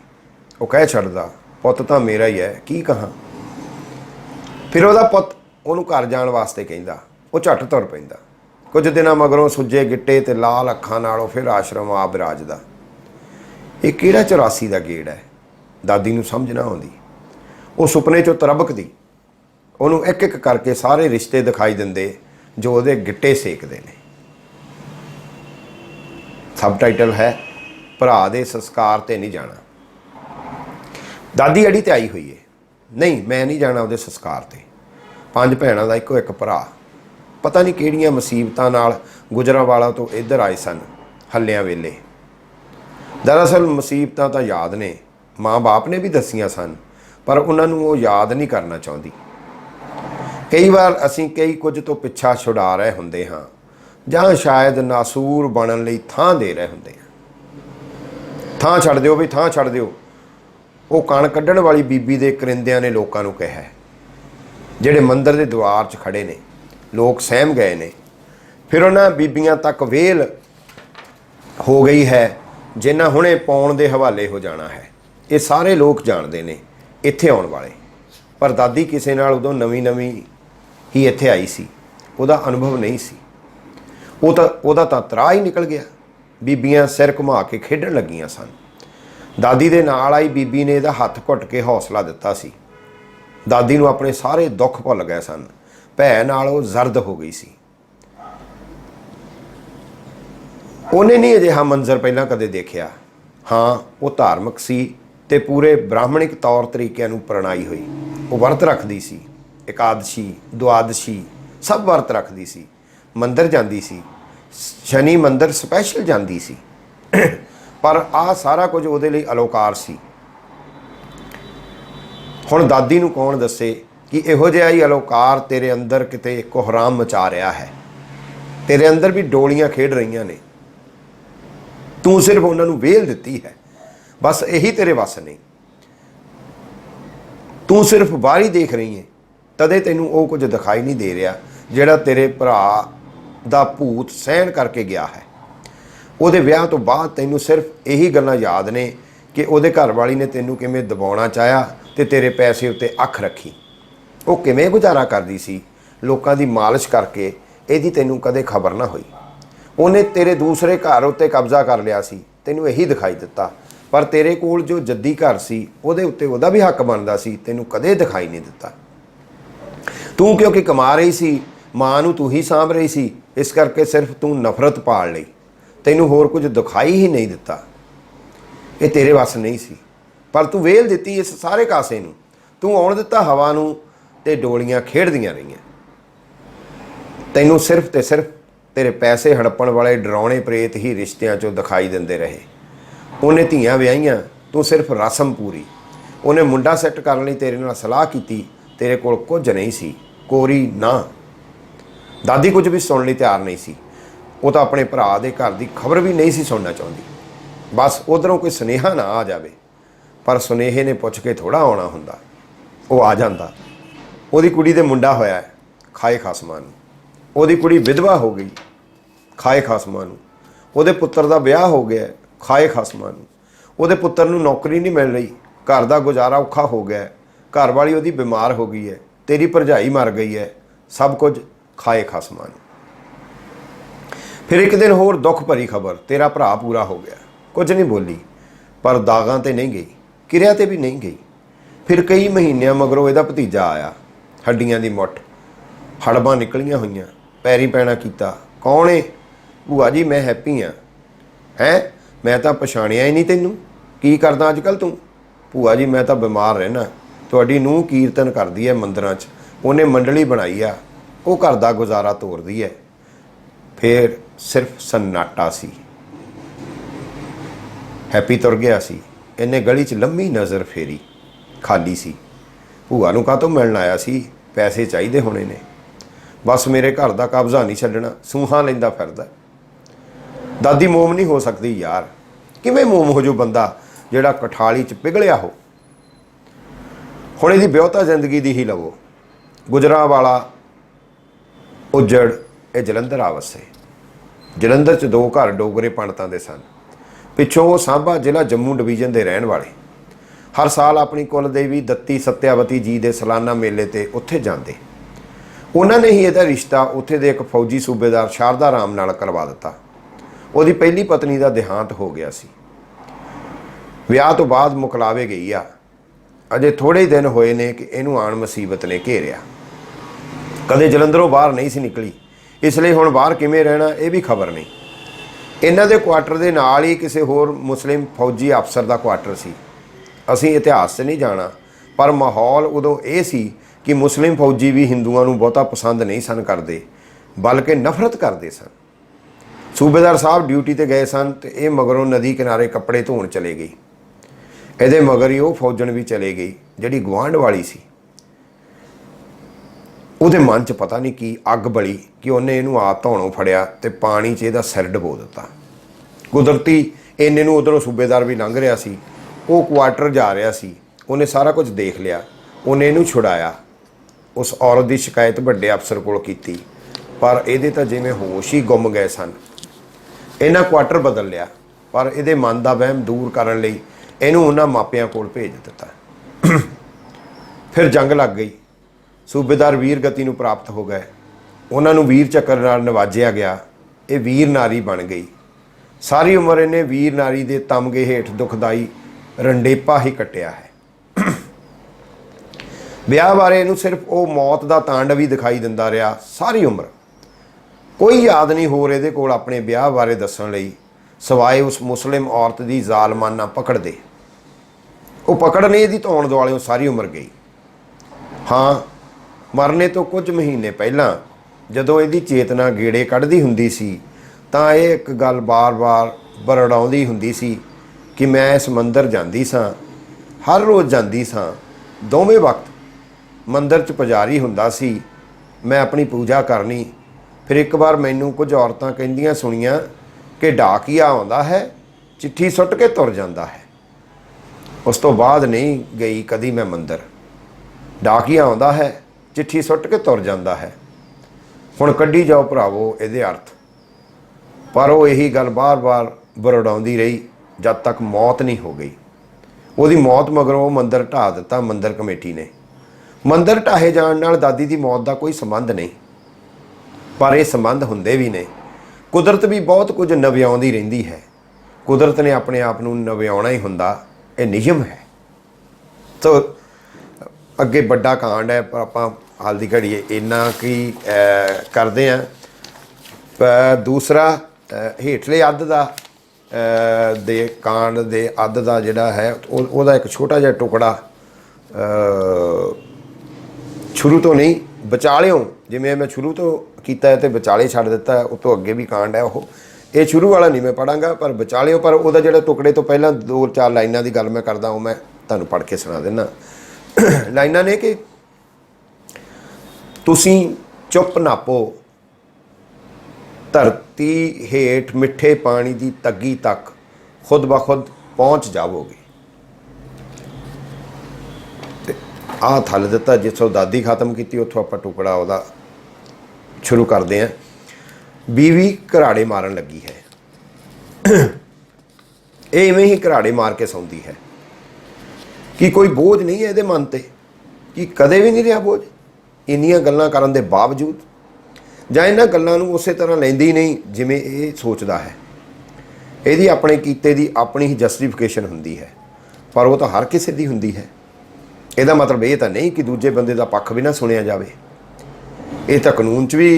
वो कह छड्डदा, पुत तो मेरा ही है, की कहाँ। फिर वह पुत उन्होंने घर जाण वास्ते कहिंदा, वो झट तुर पैंदा। कुछ दिनों मगरों सुजे गिट्टे ते लाल अखां नालों फिर आश्रम आ बिराजदा। ये किहड़ा 84 का गेड़ है? दादी नूं समझ ना आउंदी। वो सुपने चों तरबकदी, उन्होंने एक एक करके सारे रिश्ते दिखाई दिंदे जो उहदे गिट्टे सेकदे ने। सब टाइटल है भरा दे संस्कार ते नहीं जाना। दादी अड़ी ते आई हुई है, नहीं मैं नहीं जाना ਉਹਦੇ संस्कार ते। 5 ਭੈਣਾਂ ਦਾ ਇੱਕੋ ਇੱਕ ਭਰਾ। ਪਤਾ ਨਹੀਂ ਕਿਹੜੀਆਂ ਮੁਸੀਬਤਾਂ ਨਾਲ ਗੁਜਰਾਂਵਾਲਾ ਤੋਂ ਇੱਧਰ ਆਏ ਸਨ ਹੱਲਿਆਂ ਵੇਲੇ। ਦਰਅਸਲ ਮੁਸੀਬਤਾਂ ਤਾਂ ਯਾਦ ਨੇ, ਮਾਂ ਬਾਪ ਨੇ ਵੀ ਦੱਸੀਆਂ ਸਨ, ਪਰ ਉਹਨਾਂ ਨੂੰ ਉਹ ਯਾਦ ਨਹੀਂ ਕਰਨਾ ਚਾਹੁੰਦੀ। ਕਈ ਵਾਰ ਅਸੀਂ ਕਈ ਕੁਝ ਤੋਂ ਪਿੱਛਾ ਛੁਡਾ ਰਹੇ ਹੁੰਦੇ ਹਾਂ, ਜਾਂ ਸ਼ਾਇਦ ਨਾਸੂਰ ਬਣਨ ਲਈ ਥਾਂ ਦੇ ਰਹੇ ਹੁੰਦੇ ਹਾਂ। ਥਾਂ ਛੱਡ ਦਿਓ ਵੀ ਥਾਂ ਛੱਡ ਦਿਓ, ਉਹ ਕਣ ਕੱਢਣ ਵਾਲੀ ਬੀਬੀ ਦੇ ਕਰਿੰਦਿਆਂ ਨੇ ਲੋਕਾਂ ਨੂੰ ਕਿਹਾ, ਜਿਹੜੇ ਮੰਦਰ ਦੇ ਦੁਆਰ 'ਚ ਖੜੇ ਨੇ। ਲੋਕ ਸਹਿਮ ਗਏ ਨੇ। ਫਿਰ ਉਹਨਾਂ ਬੀਬੀਆਂ ਤੱਕ ਵੇਲ ਹੋ ਗਈ ਹੈ ਜਿਨ੍ਹਾਂ ਹੁਣੇ ਪਾਉਣ ਦੇ ਹਵਾਲੇ ਹੋ ਜਾਣਾ ਹੈ। ਇਹ ਸਾਰੇ ਲੋਕ ਜਾਣਦੇ ਨੇ ਇੱਥੇ ਆਉਣ ਵਾਲੇ, ਪਰ ਦਾਦੀ ਕਿਸੇ ਨਾਲ ਉਦੋਂ ਨਵੀਂ ਹੀ ਇੱਥੇ ਆਈ ਸੀ, ਉਹਦਾ ਅਨੁਭਵ ਨਹੀਂ ਸੀ। ਉਹਦਾ ਤਾਂ ਤਰਾਹ ਹੀ ਨਿਕਲ ਗਿਆ। ਬੀਬੀਆਂ ਸਿਰ ਘੁਮਾ ਕੇ ਖੇਡਣ ਲੱਗੀਆਂ ਸਨ। ਦਾਦੀ ਦੇ ਨਾਲ ਆਈ ਬੀਬੀ ਨੇ ਇਹਦਾ ਹੱਥ ਘੁੱਟ ਕੇ ਹੌਸਲਾ ਦਿੱਤਾ ਸੀ। ਦਾਦੀ ਨੂੰ ਆਪਣੇ ਸਾਰੇ ਦੁੱਖ ਭੁੱਲ ਗਏ ਸਨ। ਭੈ ਨਾਲ ਉਹ ਜ਼ਰਦ ਹੋ ਗਈ ਸੀ। ਉਹਨੇ ਨਹੀਂ ਅਜਿਹਾ ਮੰਜ਼ਰ ਪਹਿਲਾਂ ਕਦੇ ਦੇਖਿਆ। ਹਾਂ, ਉਹ ਧਾਰਮਿਕ ਸੀ ਤੇ ਪੂਰੇ ਬ੍ਰਾਹਮਣਿਕ ਤੌਰ ਤਰੀਕਿਆਂ ਨੂੰ ਪ੍ਰਣਾਈ ਹੋਈ। ਉਹ ਵਰਤ ਰੱਖਦੀ ਸੀ, ਇਕਾਦਸ਼ੀ, ਦੁਆਦਸ਼ੀ ਸਭ ਵਰਤ ਰੱਖਦੀ ਸੀ। ਮੰਦਰ ਜਾਂਦੀ ਸੀ, ਸ਼ਨੀ ਮੰਦਰ ਸਪੈਸ਼ਲ ਜਾਂਦੀ ਸੀ। ਪਰ ਆਹ ਸਾਰਾ ਕੁਝ ਉਹਦੇ ਲਈ ਅਲੋਕਾਰ ਸੀ। ਹੁਣ ਦਾਦੀ ਨੂੰ ਕੌਣ ਦੱਸੇ ਕਿ ਇਹੋ ਜਿਹਾ ਹੀ ਅਲੋਕਾਰ ਤੇਰੇ ਅੰਦਰ ਕਿਤੇ ਕੋਹਰਾਮ ਮਚਾ ਰਿਹਾ ਹੈ। ਤੇਰੇ ਅੰਦਰ ਵੀ ਡੋਲੀਆਂ ਖੇਡ ਰਹੀਆਂ ਨੇ। ਤੂੰ ਸਿਰਫ ਉਹਨਾਂ ਨੂੰ ਵੇਲ ਦਿੱਤੀ ਹੈ, ਬਸ ਇਹੀ ਤੇਰੇ ਵੱਸ ਨਹੀਂ। ਤੂੰ ਸਿਰਫ ਬਾਹਰੀ ਦੇਖ ਰਹੀ ਹੈ, ਤਦੇ ਤੈਨੂੰ ਉਹ ਕੁਝ ਦਿਖਾਈ ਨਹੀਂ ਦੇ ਰਿਹਾ ਜਿਹੜਾ ਤੇਰੇ ਭਰਾ ਦਾ ਭੂਤ ਸਹਿਣ ਕਰਕੇ ਗਿਆ ਹੈ। ਉਹਦੇ ਵਿਆਹ ਤੋਂ ਬਾਅਦ ਤੈਨੂੰ ਸਿਰਫ ਇਹੀ ਗੱਲਾਂ ਯਾਦ ਨੇ ਕਿ ਉਹਦੇ ਘਰ ਵਾਲੀ ਨੇ ਤੈਨੂੰ ਕਿਵੇਂ ਦਬਾਉਣਾ ਚਾਹਿਆ ਤੇ ਤੇਰੇ ਪੈਸੇ ਉੱਤੇ ਅੱਖ ਰੱਖੀ। ਉਹ ਕਿਵੇਂ ਗੁਜ਼ਾਰਾ ਕਰਦੀ ਸੀ ਲੋਕਾਂ ਦੀ ਮਾਲਿਸ਼ ਕਰਕੇ, ਇਹਦੀ ਤੈਨੂੰ ਕਦੇ ਖਬਰ ਨਾ ਹੋਈ। ਉਹਨੇ ਤੇਰੇ ਦੂਸਰੇ ਘਰ ਉੱਤੇ ਕਬਜ਼ਾ ਕਰ ਲਿਆ ਸੀ, ਤੈਨੂੰ ਇਹੀ ਦਿਖਾਈ ਦਿੱਤਾ। ਪਰ ਤੇਰੇ ਕੋਲ ਜੋ ਜੱਦੀ ਘਰ ਸੀ ਉਹਦੇ ਉੱਤੇ ਉਹਦਾ ਵੀ ਹੱਕ ਬਣਦਾ ਸੀ, ਤੈਨੂੰ ਕਦੇ ਦਿਖਾਈ ਨਹੀਂ ਦਿੱਤਾ। ਤੂੰ ਕਿਉਂਕਿ ਕਮਾ ਰਹੀ ਸੀ, ਮਾਂ ਨੂੰ ਤੂੰ ਹੀ ਸਾਂਭ ਰਹੀ ਸੀ, ਇਸ ਕਰਕੇ ਸਿਰਫ ਤੂੰ ਨਫ਼ਰਤ ਪਾਲ ਲਈ। ਤੈਨੂੰ ਹੋਰ ਕੁਝ ਦਿਖਾਈ ਹੀ ਨਹੀਂ ਦਿੱਤਾ। ਇਹ ਤੇਰੇ ਵੱਸ ਨਹੀਂ ਸੀ, ਪਰ ਤੂੰ ਵੇਲ ਦਿੱਤੀ ਇਸ ਸਾਰੇ ਕਾਸੇ ਨੂੰ। ਤੂੰ ਆਉਣ ਦਿੱਤਾ ਹਵਾ ਨੂੰ ਤੇ ਡੋਲੀਆਂ ਖੇਡਦੀਆਂ ਰਹੀਆਂ। ਤੈਨੂੰ ਸਿਰਫ ਤੇ ਸਿਰਫ ਤੇਰੇ ਪੈਸੇ ਹੜੱਪਣ ਵਾਲੇ ਡਰਾਉਣੇ ਪ੍ਰੇਤ ਹੀ ਰਿਸ਼ਤਿਆਂ 'ਚੋਂ ਦਿਖਾਈ ਦਿੰਦੇ ਰਹੇ। ਉਹਨੇ ਧੀਆਂ ਵਿਆਹੀਆਂ, ਤੂੰ ਸਿਰਫ ਰਸਮ ਪੂਰੀ। ਉਹਨੇ ਮੁੰਡਾ ਸੈੱਟ ਕਰਨ ਲਈ ਤੇਰੇ ਨਾਲ ਸਲਾਹ ਕੀਤੀ, ਤੇਰੇ ਕੋਲ ਕੁਝ ਨਹੀਂ ਸੀ, ਕੋਰੀ ਨਾ। ਦਾਦੀ ਕੁਝ ਵੀ ਸੁਣਨ ਲਈ ਤਿਆਰ ਨਹੀਂ ਸੀ। ਉਹ ਤਾਂ ਆਪਣੇ ਭਰਾ ਦੇ ਘਰ ਦੀ ਖਬਰ ਵੀ ਨਹੀਂ ਸੀ ਸੁਣਨਾ ਚਾਹੁੰਦੀ। ਬਸ ਉੱਧਰੋਂ ਕੋਈ ਸੁਨੇਹਾ ਨਾ ਆ ਜਾਵੇ। ਪਰ ਸੁਨੇਹੇ ਨੇ ਪੁੱਛ ਕੇ ਥੋੜ੍ਹਾ ਆਉਣਾ ਹੁੰਦਾ। ਉਹ ਆ ਜਾਂਦਾ। ਉਹਦੀ ਕੁੜੀ ਦੇ ਮੁੰਡਾ ਹੋਇਆ, ਖਾਏ ਖਾਸਮਾਂ ਨੂੰ। ਉਹਦੀ ਕੁੜੀ ਵਿਧਵਾ ਹੋ ਗਈ, ਖਾਏ ਖਾਸਮਾਂ ਨੂੰ। ਉਹਦੇ ਪੁੱਤਰ ਦਾ ਵਿਆਹ ਹੋ ਗਿਆ, ਖਾਏ ਖਾਸਮਾਂ ਨੂੰ। ਉਹਦੇ ਪੁੱਤਰ ਨੂੰ ਨੌਕਰੀ ਨਹੀਂ ਮਿਲ ਰਹੀ, ਘਰ ਦਾ ਗੁਜ਼ਾਰਾ ਔਖਾ ਹੋ ਗਿਆ। ਘਰ ਵਾਲੀ ਉਹਦੀ ਬਿਮਾਰ ਹੋ ਗਈ ਹੈ, ਤੇਰੀ ਭਰਜਾਈ ਮਰ ਗਈ ਹੈ। ਸਭ ਕੁਝ ਖਾਏ ਖਾਸਮਾਂ ਨੂੰ। ਫਿਰ ਇੱਕ ਦਿਨ ਹੋਰ ਦੁੱਖ ਭਰੀ ਖਬਰ, ਤੇਰਾ ਭਰਾ ਪੂਰਾ ਹੋ ਗਿਆ। ਕੁਝ ਨਹੀਂ ਬੋਲੀ, ਪਰ ਦਾਗਾਂ ਤੇ ਨਹੀਂ ਗਈ, ਕਿਰਿਆ ਤੇ ਵੀ ਨਹੀਂ ਗਈ। ਫਿਰ ਕਈ ਮਹੀਨਿਆਂ ਮਗਰੋਂ ਇਹਦਾ ਭਤੀਜਾ ਆਇਆ, ਹੱਡੀਆਂ ਦੀ ਮੁੱਠ, ਹੜਬਾਂ ਨਿਕਲੀਆਂ ਹੋਈਆਂ, ਪੈਰੀ ਪੈਣਾ ਕੀਤਾ। ਕੌਣ ਏ? ਭੂਆ ਜੀ ਮੈਂ ਹੈਪੀ ਹਾਂ। ਹੈਂ? ਮੈਂ ਤਾਂ ਪਛਾਣਿਆ ਹੀ ਨਹੀਂ ਤੈਨੂੰ। ਕੀ ਕਰਦਾ ਅੱਜ ਕੱਲ੍ਹ ਤੂੰ? ਭੂਆ ਜੀ ਮੈਂ ਤਾਂ ਬਿਮਾਰ ਰਹਿਣਾ। ਤੁਹਾਡੀ ਨੂੰਹ ਕੀਰਤਨ ਕਰਦੀ ਹੈ ਮੰਦਰਾਂ 'ਚ, ਉਹਨੇ ਮੰਡਲੀ ਬਣਾਈ ਆ, ਉਹ ਘਰ ਦਾ ਗੁਜ਼ਾਰਾ ਤੋਰਦੀ ਹੈ। ਫਿਰ ਸਿਰਫ ਸੰਨਾਟਾ ਸੀ। ਹੈਪੀ ਤੁਰ ਗਿਆ ਸੀ। ਇਹਨੇ ਗਲੀ 'ਚ ਲੰਮੀ ਨਜ਼ਰ ਫੇਰੀ, ਖਾਲੀ ਸੀ। ਭੂਆ ਨੂੰ ਕਾਹਤੋਂ ਮਿਲਣ ਆਇਆ ਸੀ? ਪੈਸੇ ਚਾਹੀਦੇ ਹੋਣੇ ਨੇ। ਬਸ ਮੇਰੇ ਘਰ ਦਾ ਕਬਜ਼ਾ ਨਹੀਂ ਛੱਡਣਾ, ਸੂਹਾਂ ਲੈਂਦਾ ਫਿਰਦਾ। ਦਾਦੀ ਮੋਮ ਨਹੀਂ ਹੋ ਸਕਦੀ ਯਾਰ। ਕਿਵੇਂ ਮੋਮ ਹੋ ਜੋ ਬੰਦਾ ਜਿਹੜਾ ਕਠਾਲੀ 'ਚ ਪਿਘਲਿਆ ਹੋ। ਹੁਣ ਇਹਦੀ ਵਿਆਹੁਤਾ ਜ਼ਿੰਦਗੀ ਦੀ ਹੀ ਲਵੋ। ਗੁਜਰਾਂਵਾਲਾ ਉੱਜੜ, ਇਹ ਜਲੰਧਰ ਆ ਵਸੇ। ਜਲੰਧਰ 'ਚ 2 ਘਰ ਡੋਗਰੇ ਪੰਡਤਾਂ ਦੇ ਸਨ। ਪਿੱਛੋਂ ਉਹ ਸਾਂਭਾ ਜ਼ਿਲ੍ਹਾ ਜੰਮੂ ਡਿਵੀਜ਼ਨ ਦੇ ਰਹਿਣ ਵਾਲੇ। ਹਰ ਸਾਲ ਆਪਣੀ ਕੁਲ ਦੇਵੀ ਦੱਤੀ ਸਤਿਆਵਤੀ ਜੀ ਦੇ ਸਾਲਾਨਾ ਮੇਲੇ ਤੇ ਉੱਥੇ ਜਾਂਦੇ। ਉਹਨਾਂ ਨੇ ਹੀ ਇਹਦਾ ਰਿਸ਼ਤਾ ਉੱਥੇ ਦੇ ਇੱਕ ਫੌਜੀ ਸੂਬੇਦਾਰ ਸ਼ਾਰਦਾ ਰਾਮ ਨਾਲ ਕਰਵਾ ਦਿੱਤਾ। ਉਹਦੀ ਪਹਿਲੀ ਪਤਨੀ ਦਾ ਦੇਹਾਂਤ ਹੋ ਗਿਆ ਸੀ। ਵਿਆਹ ਤੋਂ ਬਾਅਦ ਮੁਕਲਾਵੇ ਗਈ ਆ। ਅਜੇ ਥੋੜ੍ਹੇ ਦਿਨ ਹੋਏ ਨੇ ਕਿ ਇਹਨੂੰ ਆਣ ਮੁਸੀਬਤ ਨੇ ਘੇਰਿਆ। ਕਦੇ ਜਲੰਧਰੋਂ ਬਾਹਰ ਨਹੀਂ ਸੀ ਨਿਕਲੀ, ਇਸ ਲਈ ਹੁਣ ਬਾਹਰ ਕਿਵੇਂ ਰਹਿਣਾ ਇਹ ਵੀ ਖਬਰ ਨਹੀਂ। ਇਹਨਾਂ ਦੇ ਕੁਆਟਰ ਦੇ ਨਾਲ ਹੀ ਕਿਸੇ ਹੋਰ ਮੁਸਲਿਮ ਫੌਜੀ ਅਫਸਰ ਦਾ ਕੁਆਟਰ ਸੀ। ਅਸੀਂ ਇਤਿਹਾਸ 'ਚ ਨਹੀਂ ਜਾਣਾ, ਪਰ ਮਾਹੌਲ ਉਦੋਂ ਇਹ ਸੀ कि मुस्लिम फौजी भी हिंदुओं को बहुता पसंद नहीं सन करते, बल्कि नफरत करते सन। सूबेदार साहब ड्यूटी ते गए सन तो ये मगरों नदी किनारे कपड़े धोण चले गई। ये मगर ही वो फौजन भी चले गई जिहड़ी गुआंढ वाली सी। ਉਹਦੇ मन च पता नहीं की अग बली कि उन्हें इनू आप धोनों फड़िया तो पानी च ਇਹਦਾ सिर डबो दिता। कुदरती इन्ने नूं उधरों सूबेदार भी लंघ रहा सी, वो क्वार्टर जा रहा सी, उन्हें सारा कुछ देख लिया, उन्हें इनू छुड़ाया। उस औरत की शिकायत वड्डे अफसर कोल कीती, पर ये तो जिवें होश ही गुम गए सन। इन्हां क्वार्टर बदल लिया, पर ये मन का वहम दूर करने लई इनू उन्हां मापियां कोल भेज दिता। फिर जंग लग गई। सूबेदार वीर गति नूं प्राप्त हो गए, उन्होंने वीर चक्कर नाल नवाजिया गया। ये वीर नारी बन गई। सारी उम्र इन्हें वीर नारी के तमगे हेठ दुखदाई रंडेपा ही कटिया है। ब्याह बारे इनू सिर्फ वो मौत का तांडव ही दिखाई दिंदा रहा सारी उम्र। कोई याद नहीं होर इहदे कोल अपने ब्याह बारे दस्सण लई, सवाए उस मुस्लिम औरत की जालमाना पकड़ दे। वो पकड़ ने इहदी धौण दुआलियों सारी उम्र गई। हाँ, मरने तो कुछ महीने पहला जदों इहदी चेतना गेड़े कढ़दी हुंदी सी तां ये एक गल बार बार बरड़ाउंदी हुंदी सी कि मैं इस मंदिर जांदी सां, हर रोज़ जांदी सां। दोवें वक्त मंदिर च पुजारी हुंदा सी, मैं अपनी पूजा करनी। फिर एक बार मैनूं कुछ औरतां कहिंदियां सुणियां कि डाकिया आउंदा है, चिट्ठी सुੱਟ के तुर जांदा है। उस तो बाद नहीं गई कदी मैं मंदिर। डाकिया आउंदा है, चिट्ठी सुੱਟ के तुर जाता है। हुण कड्ढी जाओ भरावो इहदे अर्थ। पर वो यही गल बार बार बरड़ाउंदी रही जब तक मौत नहीं हो गई। उहदी मौत मगरों वो मंदिर ढा दिता मंदिर कमेटी ने। मंदिर ढाहे जाण नाल दादी की मौत का कोई संबंध नहीं, पर ये संबंध हुंदे भी ने। कुदरत भी बहुत कुछ नविआउंदी रहिंदी है। कुदरत ने अपने आप नूं नविआउणा ही हुंदा, ये नियम है। तो अगे बड़ा कांड है, पर आपां हाल दी घड़ी इन्ना की करते हैं। दूसरा हेठले अद्ध दा दे कांड दे अद्ध दा जिहड़ा है ਉਹਦਾ एक छोटा जिहा टुकड़ा शुरू तो नहीं विचालियों, जिवें मैं शुरू तो कीता है तो विचाले छड्ड दिता है। उस तो अगे भी कांड है, वो ये शुरू वाला नहीं मैं पढ़ांगा, पर विचालियों पर ਉਹਦਾ ਜਿਹੜਾ टुकड़े तो पहला 2-4 लाइनां की गल मैं करदा, वो मैं तुहानूं पढ़ के सुना दिना। लाइनां ने कि तुसीं चुप नापो, धरती हेठ मिठे पानी की तग्गी तक खुद ब खुद पहुँच जावोगे। आ थल दिता जिसों दादी खत्म की, उतों आप टुकड़ा वह शुरू करते हैं। बीवी घराड़े मारन लगी है, ये इवें ही घराड़े मार के सौंदी है कि कोई बोझ नहीं है ये मन ते, कि कदे भी नहीं रहा बोझ। इन्नियां गल्लां करन दे बावजूद जां इन्हां गल्लां नूं उसे तरह लैंदी नहीं जिवें ये सोचदा है। इहदी अपने कीते दी अपनी ही जस्टिफिकेशन हुंदी है, पर वो तो हर किसी दी हुंदी है। ਇਹਦਾ मतलब ये तो नहीं कि दूजे बंदे का पक्ष भी ना सुनिया जाए। ये तो कानून च भी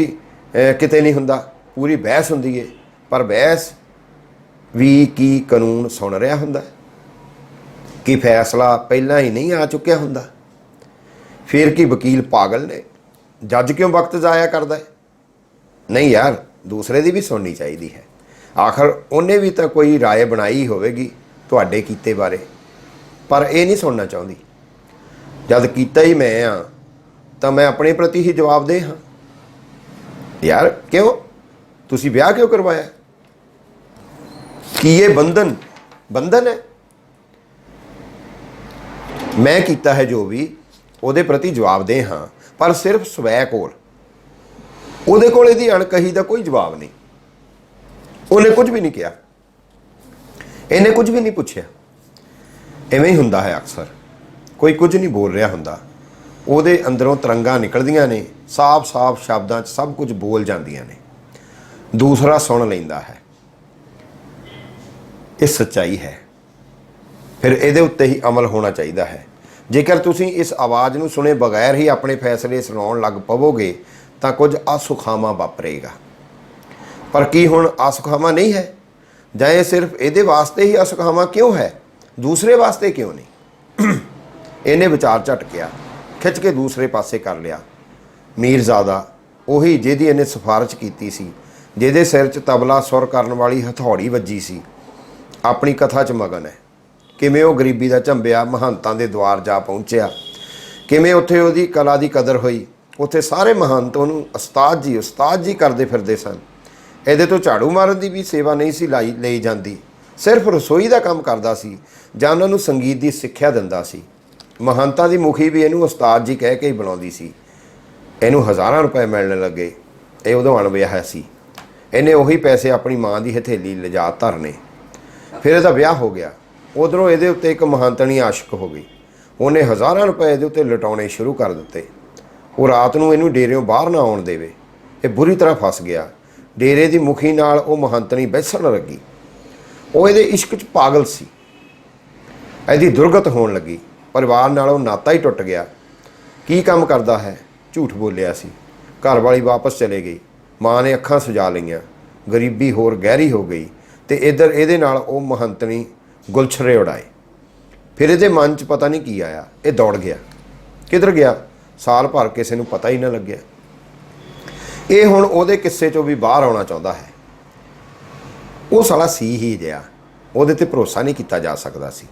किते नहीं हुंदा, पूरी बहस हुंदी है, पर बहस भी की कानून सुन रहा हुंदा कि फैसला पहला ही नहीं आ चुकिया हुंदा। फिर कि वकील पागल ने, जज क्यों वक्त जाया करता है? नहीं यार, दूसरे की भी सुननी चाहिए है। आखिर उन्हें भी तो कोई राय बनाई होगी तुहाडे कीते बारे, पर यह नहीं सुनना चाहती। जद कीता ही मैं हाँ तो मैं अपने प्रति ही जवाबदेह हाँ। यार क्यों तुसी ब्याह क्यों करवाया? कि ये बंधन है। मैं कीता है जो भी ਉਹਦੇ प्रति जवाबदेह हाँ, पर सिर्फ स्वै कोल, ਉਹਦੇ ਕੋਲ ਇਹਦੀ अणकही का कोई जवाब नहीं। उन्हें कुछ भी नहीं किया, इन्हें कुछ भी नहीं पूछा। इवें ही हुंदा है अक्सर, कोई कुछ नहीं बोल रहा हुंदा, ਉਹਦੇ अंदरों तरंगां निकलदियां ने, साफ साफ शब्दां 'ਚ सब कुछ बोल जांदियां ने, दूसरा सुन लैंदा है। ये सच्चाई है। फिर ਇਹਦੇ ਉੱਤੇ ही अमल होना चाहिए है। जेकर तुसीं इस आवाज़ नूं सुने बगैर ही अपने फैसले सुनाउण लग पवोगे तो कुछ असुखावा वापरेगा। पर की हुण असुखावा नहीं है? जां ये सिर्फ ਇਹਦੇ वास्ते ही असुखावा क्यों है, दूसरे वास्ते क्यों नहीं? इन्हें विचार झटकिया। खिच के दूसरे पासे कर लिया। मीरजादा ਉਹੀ ਜਿਹਦੀ ਇਹਨੇ ਸਿਫਾਰਿਸ਼ ਕੀਤੀ ਸੀ, ਜਿਹਦੇ ਸਿਰ 'ਚ ਤਬਲਾ ਸੁਰ ਕਰਨ ਵਾਲੀ ਹਥੌੜੀ ਵੱਜੀ ਸੀ, ਆਪਣੀ ਕਥਾ 'ਚ ਮਗਨ ਹੈ। ਕਿਵੇਂ ਉਹ ਗਰੀਬੀ ਦਾ ਝੰਬਿਆ ਮਹੰਤਾਂ ਦੇ ਦੁਆਰ ਜਾ ਪਹੁੰਚਿਆ, ਕਿਵੇਂ ਉੱਥੇ ਉਹਦੀ ਕਲਾ ਦੀ ਕਦਰ ਹੋਈ। ਉੱਥੇ ਸਾਰੇ ਮਹੰਤ ਉਹਨੂੰ ਉਸਤਾਦ ਜੀ ਕਰਦੇ ਫਿਰਦੇ ਸਨ। ਇਹਦੇ ਤੋਂ ਝਾੜੂ ਮਾਰਨ ਦੀ ਵੀ ਸੇਵਾ ਨਹੀਂ ਸੀ ਲਈ ਜਾਂਦੀ, ਸਿਰਫ ਰਸੋਈ ਦਾ ਕੰਮ ਕਰਦਾ ਸੀ ਜਾਂ ਉਹਨਾਂ ਨੂੰ ਸੰਗੀਤ ਦੀ ਸਿੱਖਿਆ ਦਿੰਦਾ ਸੀ। ਮਹੰਤਾਂ ਦੀ ਮੁਖੀ ਵੀ ਇਹਨੂੰ ਉਸਤਾਦ ਜੀ ਕਹਿ ਕੇ ਹੀ ਬੁਲਾਉਂਦੀ ਸੀ। ਇਹਨੂੰ ਹਜ਼ਾਰਾਂ ਰੁਪਏ ਮਿਲਣ ਲੱਗੇ। ਇਹ ਉਦੋਂ ਅਣਵਿਆਹਿਆ ਸੀ। ਇਹਨੇ ਉਹੀ ਪੈਸੇ ਆਪਣੀ ਮਾਂ ਦੀ ਹਥੇਲੀ ਲਿਜਾ ਧਰਨੇ। ਫਿਰ ਇਹਦਾ ਵਿਆਹ ਹੋ ਗਿਆ। ਉਧਰੋਂ ਇਹਦੇ ਉੱਤੇ ਇੱਕ ਮਹੰਤਣੀ ਆਸ਼ਿਕ ਹੋ ਗਈ। ਉਹਨੇ ਹਜ਼ਾਰਾਂ ਰੁਪਏ ਇਹਦੇ ਉੱਤੇ ਲੁਟਾਉਣੇ ਸ਼ੁਰੂ ਕਰ ਦਿੱਤੇ। ਉਹ ਰਾਤ ਨੂੰ ਇਹਨੂੰ ਡੇਰਿਓਂ ਬਾਹਰ ਨਾ ਆਉਣ ਦੇਵੇ। ਇਹ ਬੁਰੀ ਤਰ੍ਹਾਂ ਫਸ ਗਿਆ। ਡੇਰੇ ਦੀ ਮੁਖੀ ਨਾਲ ਉਹ ਮਹੰਤਣੀ ਬੈਸਣ ਲੱਗੀ। ਉਹ ਇਹਦੇ ਇਸ਼ਕ 'ਚ ਪਾਗਲ ਸੀ। ਇਹਦੀ ਦੁਰਗਤ ਹੋਣ ਲੱਗੀ। ਪਰਿਵਾਰ ਨਾਲ ਉਹ ਨਾਤਾ ਹੀ ਟੁੱਟ ਗਿਆ। ਕੀ ਕੰਮ ਕਰਦਾ ਹੈ? ਝੂਠ ਬੋਲਿਆ ਸੀ। ਘਰ ਵਾਲੀ ਵਾਪਸ ਚਲੇ ਗਈ। ਮਾਂ ਨੇ ਅੱਖਾਂ ਸਜਾ ਲਈਆਂ। ਗਰੀਬੀ ਹੋਰ ਗਹਿਰੀ ਹੋ ਗਈ ਅਤੇ ਇੱਧਰ ਇਹਦੇ ਨਾਲ ਉਹ ਮਹੰਤਣੀ ਗੁਲਛਰੇ ਉਡਾਏ। ਫਿਰ ਇਹਦੇ ਮਨ 'ਚ ਪਤਾ ਨਹੀਂ ਕੀ ਆਇਆ। ਇਹ ਦੌੜ ਗਿਆ। ਕਿੱਧਰ ਗਿਆ? ਸਾਲ ਭਰ ਕਿਸੇ ਨੂੰ ਪਤਾ ਹੀ ਨਾ ਲੱਗਿਆ। ਇਹ ਹੁਣ ਉਹਦੇ ਕਿੱਸੇ 'ਚੋਂ ਵੀ ਬਾਹਰ ਆਉਣਾ ਚਾਹੁੰਦਾ ਹੈ। ਉਹ ਸਾਲਾ ਸੀ ਹੀ ਜਿਹਾ, ਉਹਦੇ 'ਤੇ ਭਰੋਸਾ ਨਹੀਂ ਕੀਤਾ ਜਾ ਸਕਦਾ ਸੀ।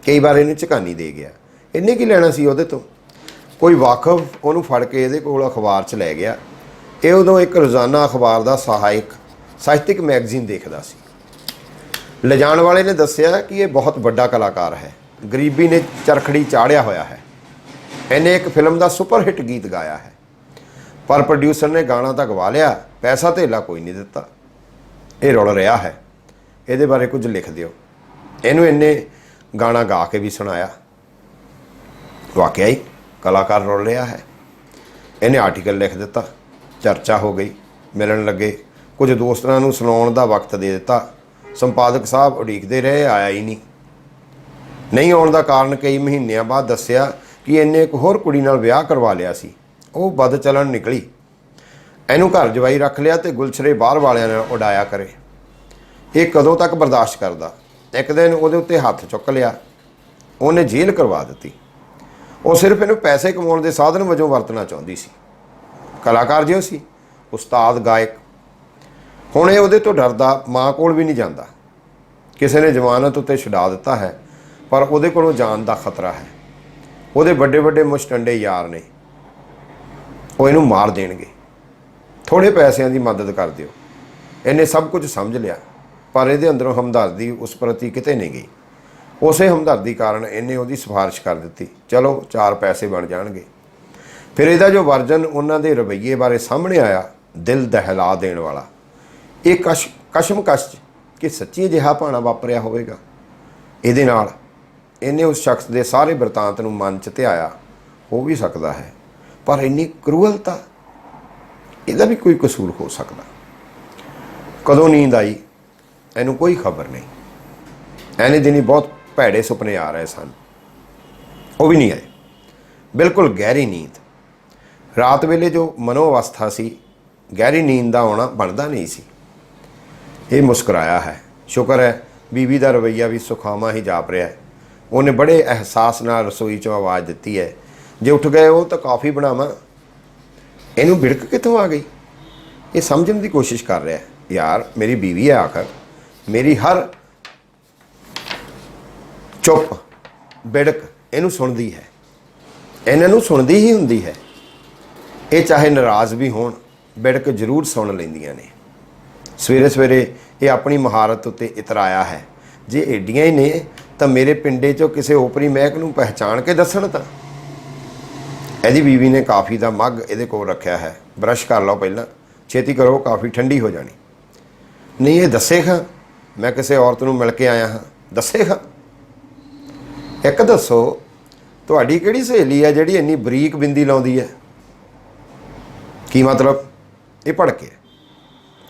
ਕਈ ਵਾਰ ਇਹਨੂੰ ਝਕਾਨੀ ਦੇ ਗਿਆ। ਇਹਨੇ ਕੀ ਲੈਣਾ ਸੀ ਉਹਦੇ ਤੋਂ? ਕੋਈ ਵਾਕਫ ਉਹਨੂੰ ਫੜ ਕੇ ਇਹਦੇ ਕੋਲ ਅਖਬਾਰ 'ਚ ਲੈ ਗਿਆ। ਇਹ ਉਦੋਂ ਇੱਕ ਰੋਜ਼ਾਨਾ ਅਖਬਾਰ ਦਾ ਸਾਹਿਤਿਕ ਮੈਗਜ਼ੀਨ ਦੇਖਦਾ ਸੀ। ਲਿਜਾਣ ਵਾਲੇ ਨੇ ਦੱਸਿਆ ਕਿ ਇਹ ਬਹੁਤ ਵੱਡਾ ਕਲਾਕਾਰ ਹੈ। ਗਰੀਬੀ ਨੇ ਚਰਖੜੀ ਚਾੜਿਆ ਹੋਇਆ ਹੈ। ਇਹਨੇ ਇੱਕ ਫਿਲਮ ਦਾ ਸੁਪਰ ਹਿੱਟ ਗੀਤ ਗਾਇਆ ਹੈ, ਪਰ ਪ੍ਰੋਡਿਊਸਰ ਨੇ ਗਾਣਾ ਤਾਂ ਗਵਾ ਲਿਆ, ਪੈਸਾ ਧੇਲਾ ਕੋਈ ਨਹੀਂ ਦਿੱਤਾ। ਇਹ ਰੁਲ ਰਿਹਾ ਹੈ। ਇਹਦੇ ਬਾਰੇ ਕੁਝ ਲਿਖ ਦਿਓ। ਇਹਨੂੰ ਇਹਨੇ ਗਾਣਾ ਗਾ ਕੇ ਵੀ ਸੁਣਾਇਆ। ਵਾਕਿਆ ਹੀ ਕਲਾਕਾਰ ਰੁਲ ਰਿਹਾ ਹੈ। ਇਹਨੇ ਆਰਟੀਕਲ ਲਿਖ ਦਿੱਤਾ। ਚਰਚਾ ਹੋ ਗਈ। ਮਿਲਣ ਲੱਗੇ। ਕੁਝ ਦੋਸਤਾਂ ਨੂੰ ਸੁਣਾਉਣ ਦਾ ਵਕਤ ਦੇ ਦਿੱਤਾ। ਸੰਪਾਦਕ ਸਾਹਿਬ ਉਡੀਕਦੇ ਰਹੇ, ਆਇਆ ਹੀ ਨਹੀਂ ਆਉਣ ਦਾ ਕਾਰਨ ਕਈ ਮਹੀਨਿਆਂ ਬਾਅਦ ਦੱਸਿਆ ਕਿ ਇਹਨੇ ਇੱਕ ਹੋਰ ਕੁੜੀ ਨਾਲ ਵਿਆਹ ਕਰਵਾ ਲਿਆ ਸੀ। ਉਹ ਬਦ ਚੱਲਣ ਨਿਕਲੀ। ਇਹਨੂੰ ਘਰ ਜਵਾਈ ਰੱਖ ਲਿਆ ਅਤੇ ਗੁਲਛਰੇ ਬਾਹਰ ਵਾਲਿਆਂ ਨਾਲ ਉਡਾਇਆ ਕਰੇ। ਇਹ ਕਦੋਂ ਤੱਕ ਬਰਦਾਸ਼ਤ ਕਰਦਾ? ਇੱਕ ਦਿਨ ਉਹਦੇ ਉੱਤੇ ਹੱਥ ਚੁੱਕ ਲਿਆ। ਉਹਨੇ ਜੇਲ੍ਹ ਕਰਵਾ ਦਿੱਤੀ। ਉਹ ਸਿਰਫ ਇਹਨੂੰ ਪੈਸੇ ਕਮਾਉਣ ਦੇ ਸਾਧਨ ਵਜੋਂ ਵਰਤਣਾ ਚਾਹੁੰਦੀ ਸੀ। ਕਲਾਕਾਰ ਜਿਹਾ ਸੀ, ਉਸਤਾਦ, ਗਾਇਕ। ਹੁਣ ਇਹ ਉਹਦੇ ਤੋਂ ਡਰਦਾ ਮਾਂ ਕੋਲ ਵੀ ਨਹੀਂ ਜਾਂਦਾ। ਕਿਸੇ ਨੇ ਜ਼ਮਾਨਤ ਉੱਤੇ ਛੁਡਾ ਦਿੱਤਾ ਹੈ, ਪਰ ਉਹਦੇ ਕੋਲੋਂ ਜਾਣ ਦਾ ਖਤਰਾ ਹੈ। ਉਹਦੇ ਵੱਡੇ ਵੱਡੇ ਮੁਸ਼ਟੰਡੇ ਯਾਰ ਨੇ, ਉਹ ਇਹਨੂੰ ਮਾਰ ਦੇਣਗੇ। ਥੋੜ੍ਹੇ ਪੈਸਿਆਂ ਦੀ ਮਦਦ ਕਰ ਦਿਓ। ਇਹਨੇ ਸਭ ਕੁਝ ਸਮਝ ਲਿਆ, ਪਰ ਇਹਦੇ ਅੰਦਰੋਂ ਹਮਦਰਦੀ ਉਸ ਪ੍ਰਤੀ ਕਿਤੇ ਨਹੀਂ ਗਈ। ਉਸੇ ਹਮਦਰਦੀ ਕਾਰਨ ਇਹਨੇ ਉਹਦੀ ਸਿਫਾਰਿਸ਼ ਕਰ ਦਿੱਤੀ। ਚਲੋ 4 ਪੈਸੇ ਬਣ ਜਾਣਗੇ। ਫਿਰ ਇਹਦਾ ਜੋ ਵਰਜਨ ਉਹਨਾਂ ਦੇ ਰਵੱਈਏ ਬਾਰੇ ਸਾਹਮਣੇ ਆਇਆ, ਦਿਲ ਦਹਿਲਾ ਦੇਣ ਵਾਲਾ। ਇਹ ਕਸ਼ਮਕਸ਼ ਕਿ ਸੱਚੀ ਅਜਿਹਾ ਭਾਣਾ ਵਾਪਰਿਆ ਹੋਵੇਗਾ ਇਹਦੇ ਨਾਲ। ਇਹਨੇ ਉਸ ਸ਼ਖਸ ਦੇ ਸਾਰੇ ਬਿਰਤਾਂਤ ਨੂੰ ਮਨ 'ਚ ਧਿਆਇਆ। ਹੋ ਵੀ ਸਕਦਾ ਹੈ, ਪਰ ਇੰਨੀ ਕਰੂਅਲਤਾ, ਇਹਦਾ ਵੀ ਕੋਈ ਕਸੂਰ ਹੋ ਸਕਦਾ। ਕਦੋਂ ਨੀਂਦ ਆਈ ਇਹਨੂੰ ਕੋਈ ਖਬਰ ਨਹੀਂ। ਐਨੇ ਦਿਨੀ ਬਹੁਤ ਭੈੜੇ ਸੁਪਨੇ ਆ ਰਹੇ ਸਨ। ਉਹ ਵੀ ਨਹੀਂ ਆਏ। ਬਿਲਕੁਲ ਗਹਿਰੀ ਨੀਂਦ। ਰਾਤ ਵੇਲੇ ਜੋ ਮਨੋ ਅਵਸਥਾ ਸੀ, ਗਹਿਰੀ ਨੀਂਦ ਦਾ ਆਉਣਾ ਬਣਦਾ ਨਹੀਂ ਸੀ। ਇਹ ਮੁਸਕਰਾਇਆ ਹੈ। ਸ਼ੁਕਰ ਹੈ ਬੀਵੀ ਦਾ ਰਵੱਈਆ ਵੀ ਸੁਖਾਵਾਂ ਹੀ ਜਾਪ ਰਿਹਾ ਹੈ। ਉਹਨੇ ਬੜੇ ਅਹਿਸਾਸ ਨਾਲ ਰਸੋਈ 'ਚੋਂ ਆਵਾਜ਼ ਦਿੱਤੀ ਹੈ, ਜੇ ਉੱਠ ਗਏ ਉਹ ਤਾਂ ਕਾਫੀ ਬਣਾਵਾਂ। ਇਹਨੂੰ ਬਿੜਕ ਕਿੱਥੋਂ ਆ ਗਈ? ਇਹ ਸਮਝਣ ਦੀ ਕੋਸ਼ਿਸ਼ ਕਰ ਰਿਹਾ, ਯਾਰ ਮੇਰੀ ਬੀਵੀ ਹੈ ਆਖਰ। ਮੇਰੀ ਹਰ ਚੁੱਪ ਬਿੜਕ ਇਹਨੂੰ ਸੁਣਦੀ ਹੈ। ਇਹਨਾਂ ਨੂੰ ਸੁਣਦੀ ਹੀ ਹੁੰਦੀ ਹੈ। ਇਹ ਚਾਹੇ ਨਾਰਾਜ਼ ਵੀ ਹੋਣ, ਬਿੜਕ ਜ਼ਰੂਰ ਸੁਣ ਲੈਂਦੀਆਂ ਨੇ। ਸਵੇਰੇ ਸਵੇਰੇ ਇਹ ਆਪਣੀ ਮਹਾਰਤ ਉੱਤੇ ਇਤਰਾਇਆ ਹੈ। ਜੇ ਏਡੀਆਂ ਹੀ ਨੇ ਤਾਂ ਮੇਰੇ ਪਿੰਡੇ 'ਚੋਂ ਕਿਸੇ ਓਪਰੀ ਮਹਿਕ ਨੂੰ ਪਹਿਚਾਣ ਕੇ ਦੱਸਣ ਤਾਂ। ਇਹਦੀ ਬੀਵੀ ਨੇ ਕਾਫੀ ਦਾ ਮੱਗ ਇਹਦੇ ਕੋਲ ਰੱਖਿਆ ਹੈ। ਬਰਸ਼ ਕਰ ਲਓ ਪਹਿਲਾਂ, ਛੇਤੀ ਕਰੋ, ਕਾਫੀ ਠੰਡੀ ਹੋ ਜਾਣੀ। ਨਹੀਂ ਇਹ ਦੱਸੇ ਖਾਂ ਮੈਂ ਕਿਸੇ ਔਰਤ ਨੂੰ ਮਿਲ ਕੇ ਆਇਆ ਹਾਂ, ਦੱਸੇ ਖਾਂ। ਇੱਕ ਦੱਸੋ, ਤੁਹਾਡੀ ਕਿਹੜੀ ਸਹੇਲੀ ਹੈ ਜਿਹੜੀ ਇੰਨੀ ਬਰੀਕ ਬਿੰਦੀ ਲਾਉਂਦੀ ਹੈ? ਕੀ ਮਤਲਬ? ਇਹ ਭੜਕੇ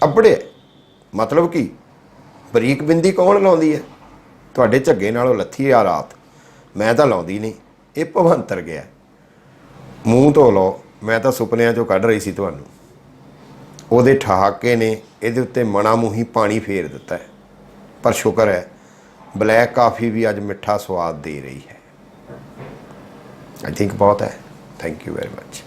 ਅੱਬੜੇ। ਮਤਲਬ ਕੀ? ਬਰੀਕ ਬਿੰਦੀ ਕੌਣ ਲਾਉਂਦੀ ਹੈ? ਤੁਹਾਡੇ ਝੱਗੇ ਨਾਲੋਂ ਲੱਥੀ ਆ ਰਾਤ। ਮੈਂ ਤਾਂ ਲਾਉਂਦੀ ਨਹੀਂ। ਇਹ ਭਵੰਤਰ ਗਿਆ। ਮੂੰਹ ਧੋ ਲਓ, ਮੈਂ ਤਾਂ ਸੁਪਨਿਆਂ 'ਚੋਂ ਕੱਢ ਰਹੀ ਸੀ ਤੁਹਾਨੂੰ। ਉਹਦੇ ਠਹਾਕੇ ਨੇ ਇਹਦੇ ਉੱਤੇ ਮਣਾ ਮੂੰਹੀ ਪਾਣੀ ਫੇਰ ਦਿੱਤਾ ਹੈ। ਪਰ ਸ਼ੁਕਰ ਹੈ ਬਲੈਕ ਕਾਫੀ ਵੀ ਅੱਜ ਮਿੱਠਾ ਸਵਾਦ ਦੇ ਰਹੀ ਹੈ। ਆਈ ਥਿੰਕ ਬਹੁਤ ਹੈ। Thank you very much.